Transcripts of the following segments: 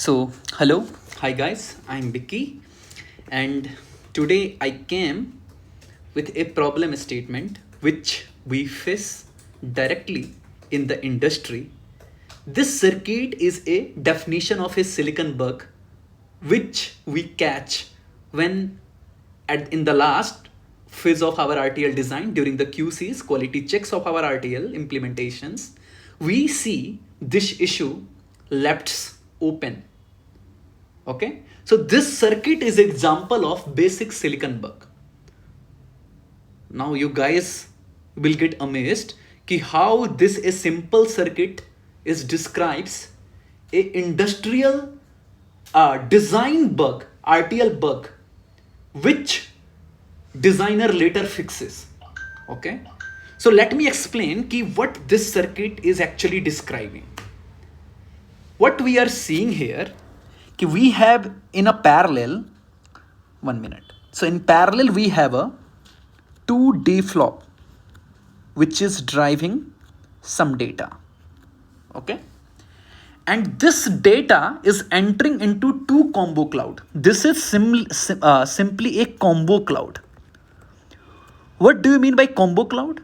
Hello, hi guys, I'm Vicky, and today I came with a problem statement which we face directly in the industry. This circuit is a definition of a silicon bug which we catch when in the last phase of our RTL design during the QCs, quality checks of our RTL implementations, we see this issue left open. Okay, so this circuit is example of basic silicon bug. Now you guys will get amazed कि how this a simple circuit is describes a industrial design bug, RTL bug, which designer later fixes. Okay, so let me explain ki what this circuit is actually describing. What we are seeing here, ki we have in a parallel, 1 minute. So in parallel we have a 2D flop which is driving some data. Okay, and this data is entering into two combo cloud. This is simply a combo cloud. What do you mean by combo cloud?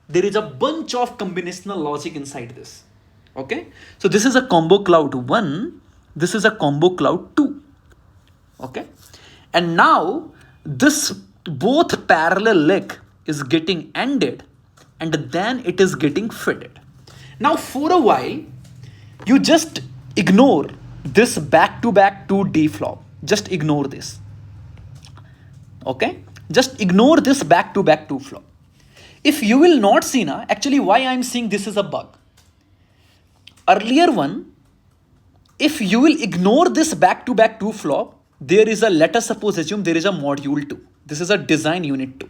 There is a bunch of combinational logic inside this. Okay, so this is a combo cloud 1, this is a combo cloud 2. Okay, and now this both parallel leg is getting ended and then it is getting fitted. Now for a while you just ignore this back to back 2D flop, just ignore this. Okay, just ignore this back to back 2 flop. If you will not see now, actually why I am saying this is a bug. Earlier one, if you will ignore this back to back 2 flop, there is a, let us suppose assume there is a module 2. This is a design unit 2.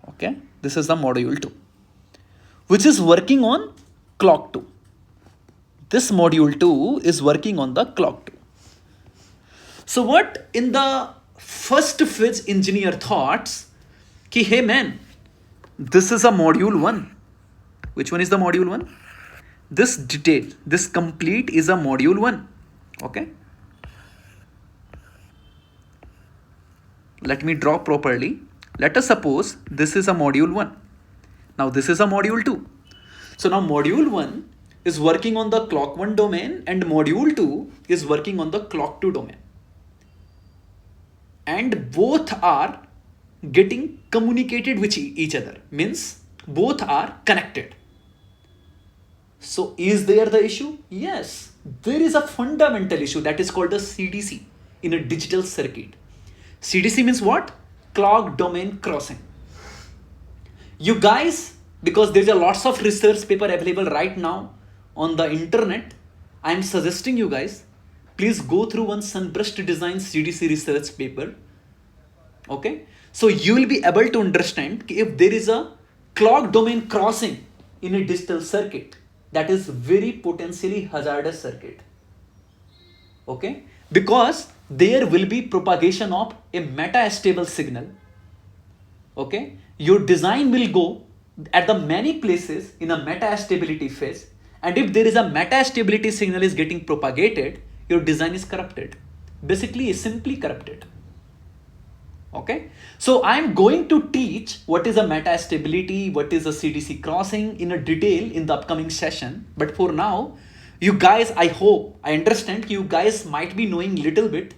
Okay, this is the module 2, which is working on clock 2. This module 2 is working on the clock 2. So what in the first phase engineer thoughts, ki hey man, this is a module 1. Which one is the module 1? This detail, this complete is a module 1. Okay, let me draw properly. Let us suppose this is a module 1. Now this is a module 2. So now module 1 is working on the clock 1 domain and module 2 is working on the clock 2 domain. And both are getting communicated with each other, means both are connected. So is there the issue? Yes, there is a fundamental issue that is called the CDC in a digital circuit. CDC means what? Clock domain crossing. You guys, because there's a lots of research paper available right now on the internet, I am suggesting you guys, please go through one Sunbrushed Design CDC research paper. Okay, so you will be able to understand if there is a clock domain crossing in a digital circuit, that is very potentially hazardous circuit. Okay, because there will be propagation of a metastable signal. Okay, your design will go at the many places in a metastability phase, and if there is a metastability signal is getting propagated, your design is corrupted. Basically is simply corrupted. Okay, so I am going to teach what is a metastability, what is a CDC crossing in a detail in the upcoming session. But for now, you guys, I hope, I understand you guys might be knowing little bit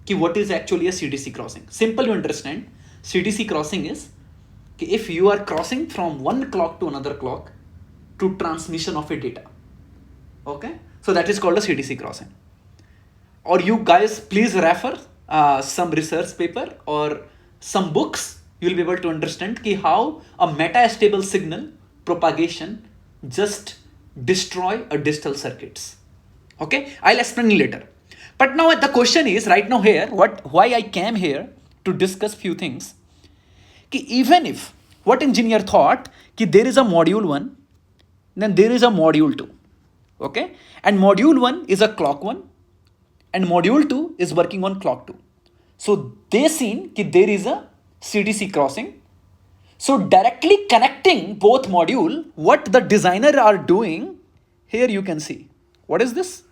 ki what is actually a CDC crossing. Simple you understand, CDC crossing is ki if you are crossing from one clock to another clock to transmission of a data. Okay, so that is called a CDC crossing. Or you guys please refer some research paper or some books, you will be able to understand ki how a metastable signal propagation just destroy a digital circuits. Okay, I'll explain later. But now the question is right now here, why I came here to discuss few things. Ki even if what engineer thought ki there is a module 1, then there is a module 2. Okay, and module 1 is a clock 1 and module 2 is working on clock 2. So they seen that there is a CDC crossing. So directly connecting both module, what the designer are doing, here you can see. What is this?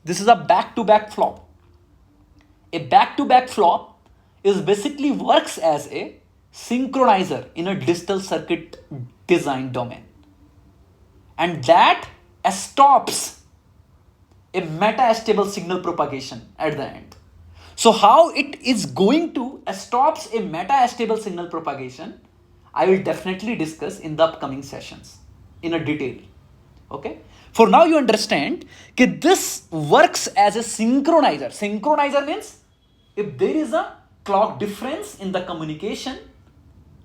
This is a back-to-back flop. A back-to-back flop is basically works as a synchronizer in a digital circuit design domain. And that stops a metastable signal propagation at the end. So how it is going to stops a metastable signal propagation, I will definitely discuss in the upcoming sessions in a detail. Okay. For now you understand that this works as a synchronizer. Synchronizer means if there is a clock difference in the communication,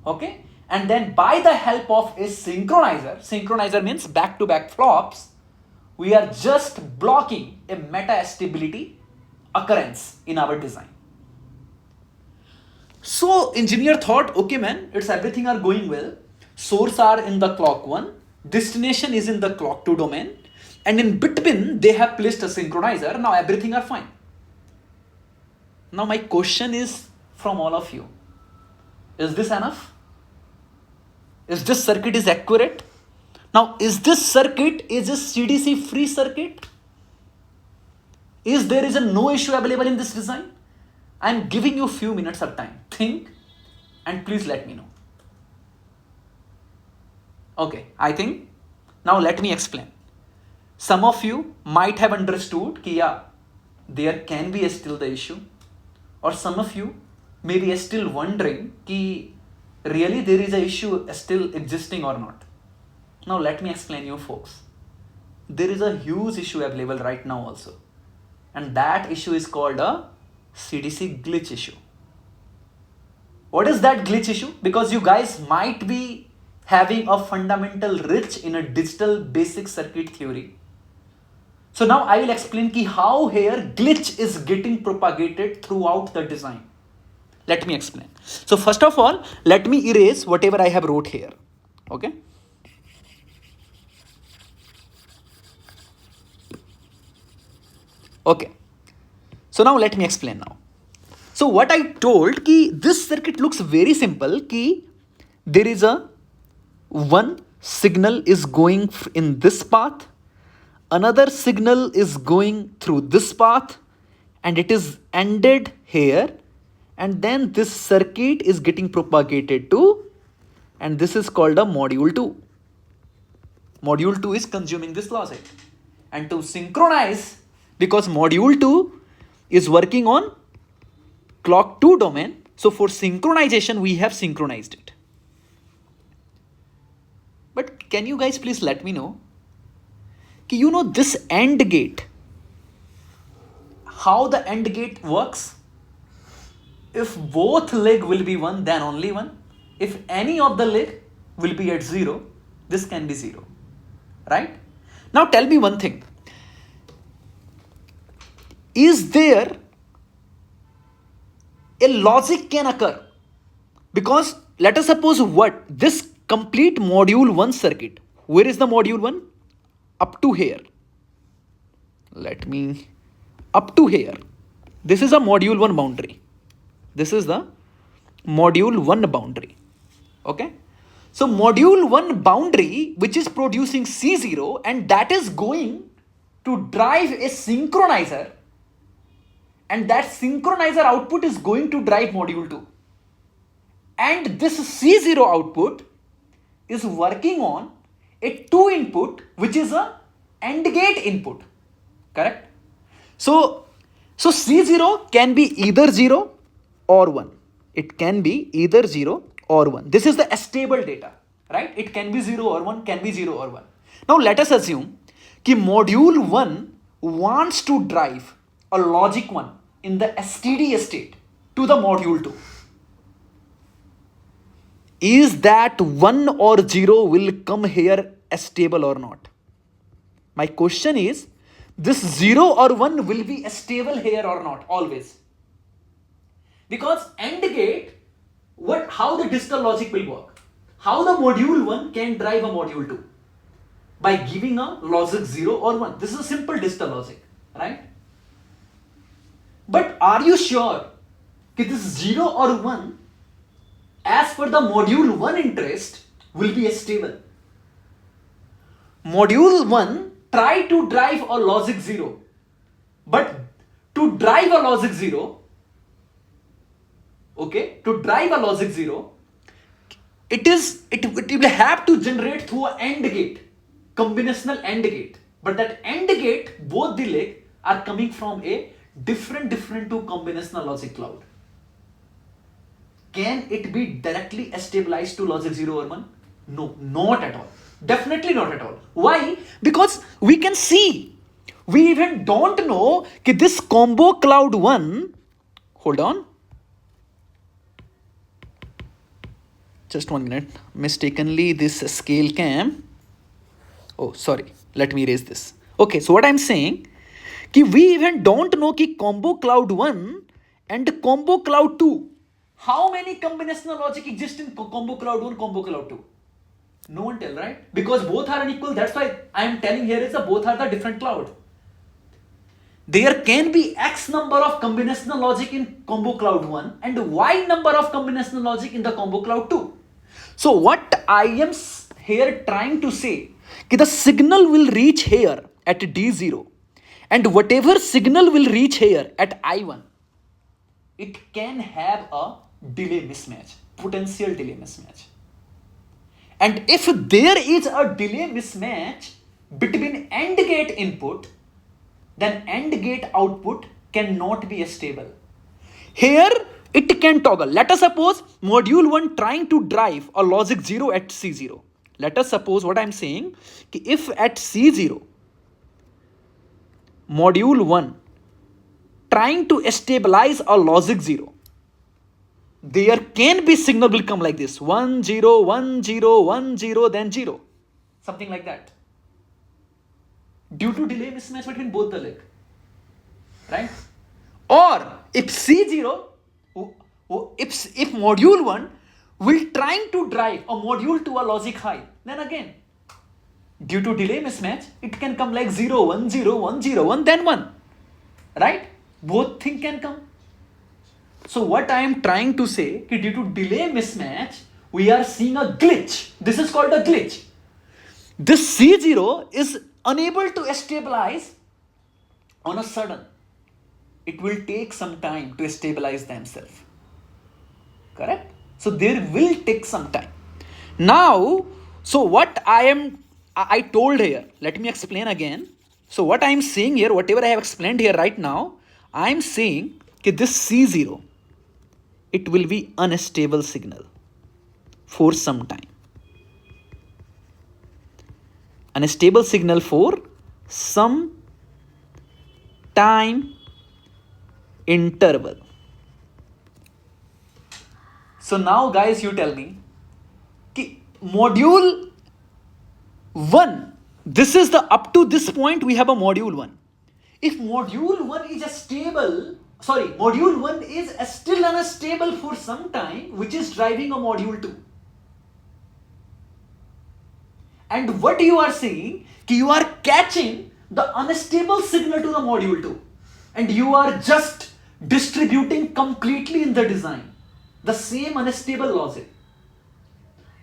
okay, and then by the help of a synchronizer means back-to-back flops, we are just blocking a metastability occurrence in our design. So engineer thought, okay man, it's everything are going well. Source are in the clock 1, destination is in the clock 2 domain, and in between they have placed a synchronizer. Now everything are fine. Now my question is from all of you, is this enough? Is this circuit is accurate? Now is this circuit is a CDC free circuit? Is there is a no issue available in this design? I am giving you a few minutes of time. Think and please let me know. Okay, I think now let me explain. Some of you might have understood that yeah, there can be still the issue, or some of you may be still wondering that really there is an issue still existing or not. Now let me explain you folks. There is a huge issue available right now also, and that issue is called a CDC glitch issue. What is that glitch issue? Because you guys might be having a fundamental rich in a digital basic circuit theory. So now I will explain how here glitch is getting propagated throughout the design. Let me explain. So first of all, let me erase whatever I have wrote here. Okay. Okay. So now let me explain now. So what I told this circuit looks very simple. There is a one signal is going in this path, another signal is going through this path, and it is ended here, and then this circuit is getting propagated to, and this is called a module 2. Module 2 is consuming this logic, and to synchronize, because module 2 is working on clock 2 domain, so for synchronization we have synchronized it. But can you guys please let me know, this AND gate, how the AND gate works? If both leg will be 1, then only 1. If any of the leg will be at 0, this can be 0, right? Now tell me one thing. Is there a logic can occur? Because let us suppose what? This complete module 1 circuit. Where is the module 1? Up to here. Up to here. This is a module 1 boundary. This is the module 1 boundary. Okay. So module 1 boundary, which is producing C0, and that is going to drive a synchronizer, and that synchronizer output is going to drive module 2. And this C0 output is working on a 2 input, which is a AND gate input, correct? So C0 can be either 0 or 1. It can be either 0 or 1. This is the stable data, right? It can be 0 or 1, can be 0 or 1. Now let us assume that module 1 wants to drive a logic 1 in the STD state to the module 2. Is that 1 or 0 will come here stable or not? My question is, this 0 or 1 will be stable here or not always? Because AND gate, how the digital logic will work? How the module 1 can drive a module 2? By giving a logic 0 or 1. This is a simple digital logic, right? But are you sure that this 0 or 1, as per the module 1 interest, will be stable? Module 1 try to drive a logic 0. But to drive a logic 0, okay, to drive a logic 0, it will have to generate through an AND gate, combinational AND gate. But that AND gate, both the leg are coming from a different to combinational logic cloud. Can it be directly stabilized to logic 0 or 1? No, not at all. Definitely not at all. Why? Because we can see, we even don't know that this combo cloud 1, hold on, just 1 minute, mistakenly this scale cam, oh sorry, let me erase this. Okay, so what I'm saying, we even don't know that combo cloud 1 and combo cloud 2, how many combinational logic exist in combo cloud 1, combo cloud 2? No one tell, right? Because both are unequal. That's why I am telling here is that both are the different cloud. There can be X number of combinational logic in combo cloud 1 and Y number of combinational logic in the combo cloud 2. So what I am here trying to say, the signal will reach here at D0 and whatever signal will reach here at I1, it can have a delay mismatch, potential delay mismatch. And if there is a delay mismatch between AND gate input, then AND gate output cannot be stable. Here it can toggle. Let us suppose module 1 trying to drive a logic 0 at C0. Let us suppose what I am saying, if at C0, module 1 trying to stabilize a logic 0, there can be signal will come like this, 1 0 1 0 1 0 then 0, something like that, due to delay mismatch between both the leg, right? Or if C0, if module 1 will trying to drive a module to a logic high, then again due to delay mismatch it can come like 0 1 0 1 0 1 then 1, right? Both things can come. So what I am trying to say, due to delay mismatch, we are seeing a glitch. This is called a glitch. This C0 is unable to stabilize on a sudden. It will take some time to stabilize themselves. Correct? So there will take some time. Now, so what I told here, let me explain again. So what I am saying here, whatever I have explained here right now, I am saying that this C0, it will be unstable signal for some time. Unstable signal for some time interval. So now guys, you tell me, ki module 1, this is the up to this point we have a module 1. If module 1 is a stable, module 1 is still unstable for some time, which is driving a module 2. And what you are saying, you are catching the unstable signal to the module 2 and you are just distributing completely in the design the same unstable logic.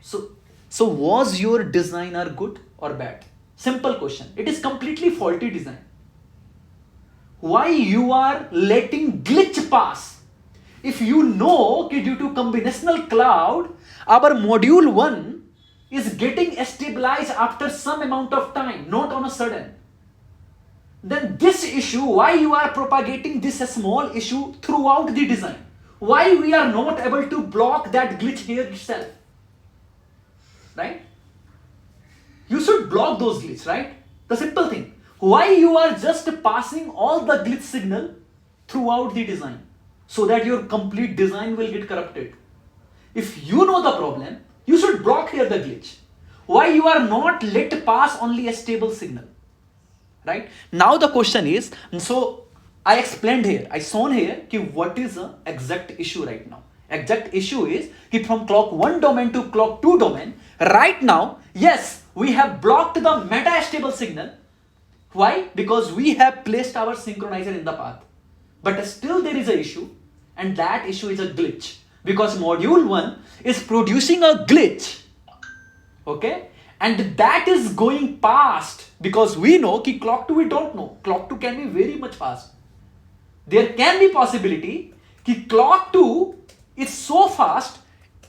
So was your designer good or bad? Simple question. It is completely faulty design. Why you are letting glitch pass? If you know that due to combinational cloud, our module 1 is getting stabilized after some amount of time, not on a sudden. Then this issue, why you are propagating this small issue throughout the design? Why we are not able to block that glitch here itself? Right? You should block those glitches, right? The simple thing. Why you are just passing all the glitch signal throughout the design so that your complete design will get corrupted? If you know the problem, you should block here the glitch. Why you are not let pass only a stable signal? Right? Now the question is, so I explained here, I shown here what is the exact issue right now. Exact issue is from clock 1 domain to clock 2 domain, right now, yes, we have blocked the metastable signal. Why? Because we have placed our synchronizer in the path. But still there is an issue, and that issue is a glitch. Because module 1 is producing a glitch. Okay? And that is going past, because we know ki clock 2 we don't know. Clock 2 can be very much fast. There can be possibility ki clock 2 is so fast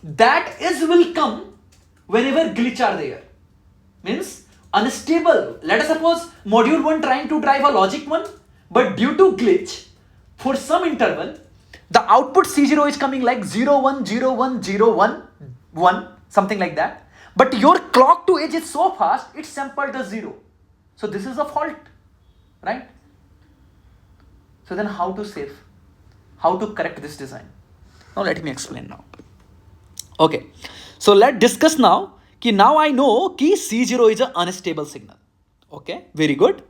that is will come whenever glitch are there. Means unstable. Let us suppose module 1 trying to drive a logic 1, but due to glitch, for some interval, the output C0 is coming like 0, 1, 0, 1, 0, 1, 1, something like that. But your clock to edge is so fast, it sampled the 0. So this is a fault, right? So then how to save? How to correct this design? Now let me explain now. Okay, so let's discuss now. Now I know ki C0 is an unstable signal. Okay, very good.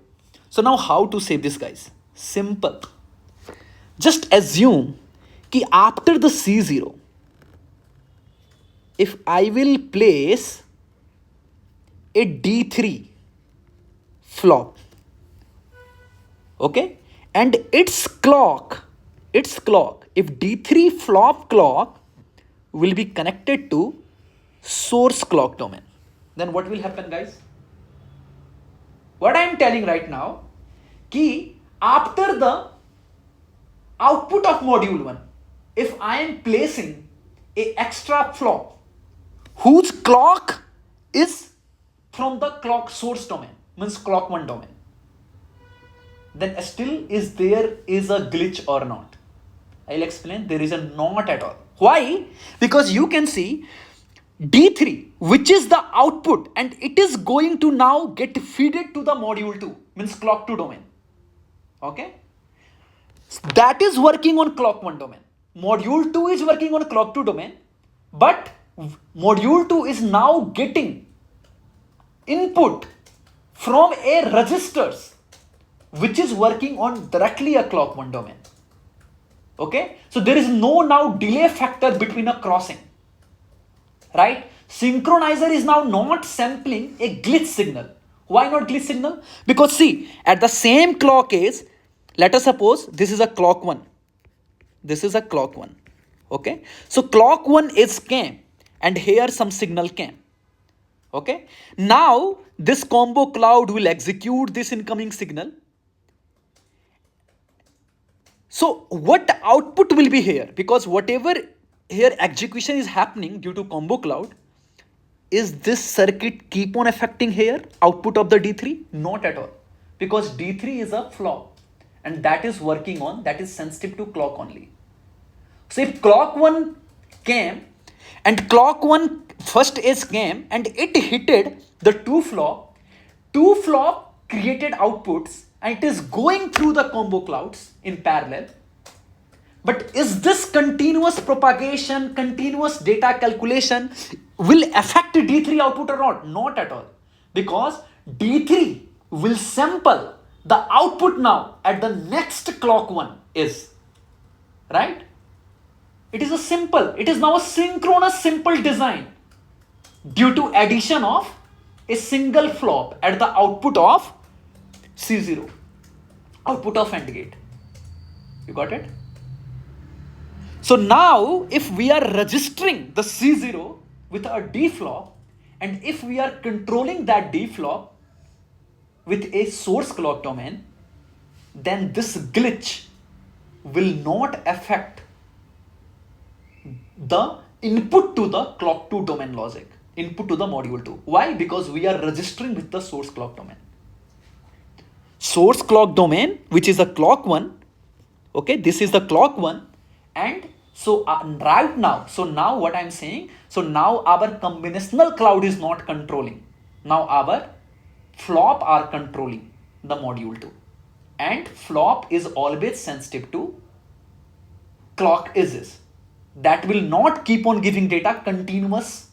So now how to save this, guys? Simple. Just assume ki after the C0, if I will place a D3 flop, okay, and its clock, if D3 flop clock will be connected to source clock domain, then what will happen, guys? What I am telling right now, ki after the output of module 1, if I am placing a extra flop whose clock is from the clock source domain, means clock 1 domain, then still there is a glitch or not? I'll explain. There is a not at all. Why? Because you can see D3, which is the output, and it is going to now get feeded to the module 2, means clock 2 domain. Okay? That is working on clock 1 domain. Module 2 is working on clock 2 domain, but module 2 is now getting input from a registers which is working on directly a clock 1 domain. Okay? So there is no now delay factor between a crossing. Right? Synchronizer is now not sampling a glitch signal. Why not glitch signal? Because see, at the same clock is, let us suppose this is a clock 1. This is a clock 1. Okay? So clock 1 is came and here some signal came. Okay? Now this combo cloud will execute this incoming signal. So what output will be here? Because whatever here execution is happening due to combo cloud, is this circuit keep on affecting here output of the D3? Not at all. Because D3 is a flop and that is working on, that is sensitive to clock only. So if clock 1 came and clock 1 first edge came and it hitted the 2 flop created outputs and it is going through the combo clouds in parallel. But is this continuous propagation, continuous data calculation will affect D3 output or not? Not at all. Because D3 will sample the output now at the next clock 1 is. Right? It is now a synchronous simple design due to addition of a single flop at the output of C0, output of AND gate. You got it? So now if we are registering the C0 with a D flop and if we are controlling that D flop with a source clock domain, then this glitch will not affect the input to the clock 2 domain logic, input to the module 2. Why? Because we are registering with the source clock domain. Source clock domain, which is a clock 1. Okay, this is the clock 1. And so right now, so now what I'm saying, so now our combinational cloud is not controlling. Now our flop are controlling the module 2. And flop is always sensitive to clock edges. That will not keep on giving data continuous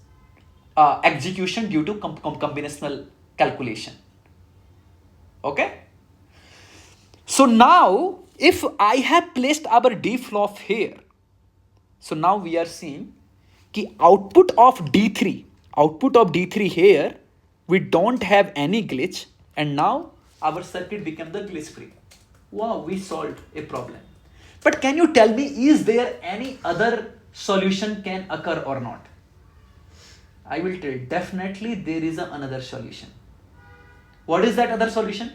execution due to combinational calculation. Okay? So now, if I have placed our D flop here, so now we are seeing ki output of D3 here, we don't have any glitch, and now our circuit became the glitch free. Wow, we solved a problem. But can you tell me, is there any other solution can occur or not? I will tell definitely there is another solution. What is that other solution?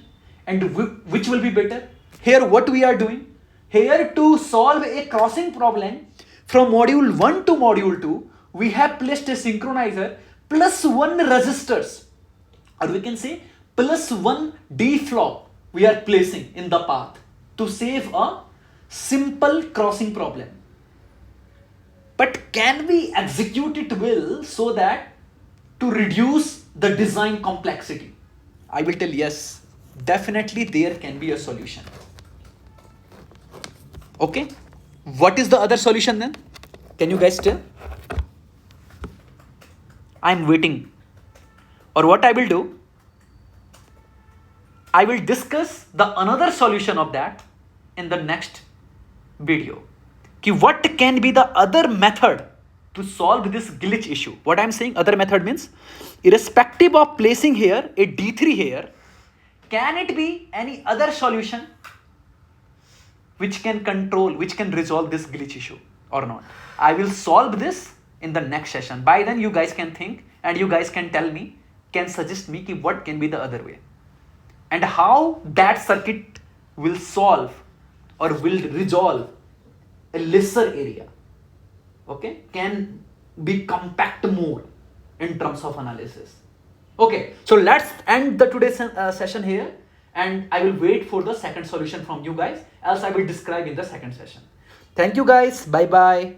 And which will be better? Here what we are doing? Here to solve a crossing problem from module 1 to module 2, we have placed a synchronizer plus 1 resistors, or we can say plus 1 D flop we are placing in the path to save a simple crossing problem. But can we execute it well so that to reduce the design complexity? I will tell yes, definitely there can be a solution. Okay, what is the other solution then? Can you guys tell? I'm waiting. Or what I will do, I will discuss the another solution of that in the next video. What can be the other method to solve this glitch issue? What I'm saying other method means, irrespective of placing here a D3 here, can it be any other solution which can control, which can resolve this glitch issue or not? I will solve this in the next session. By then you guys can think and you guys can tell me, can suggest me what can be the other way and how that circuit will solve or will resolve a lesser area, okay, can be compact more in terms of analysis. Okay, so let's end the today's session here, and I will wait for the second solution from you guys, else I will describe in the second session. Thank you guys, bye bye.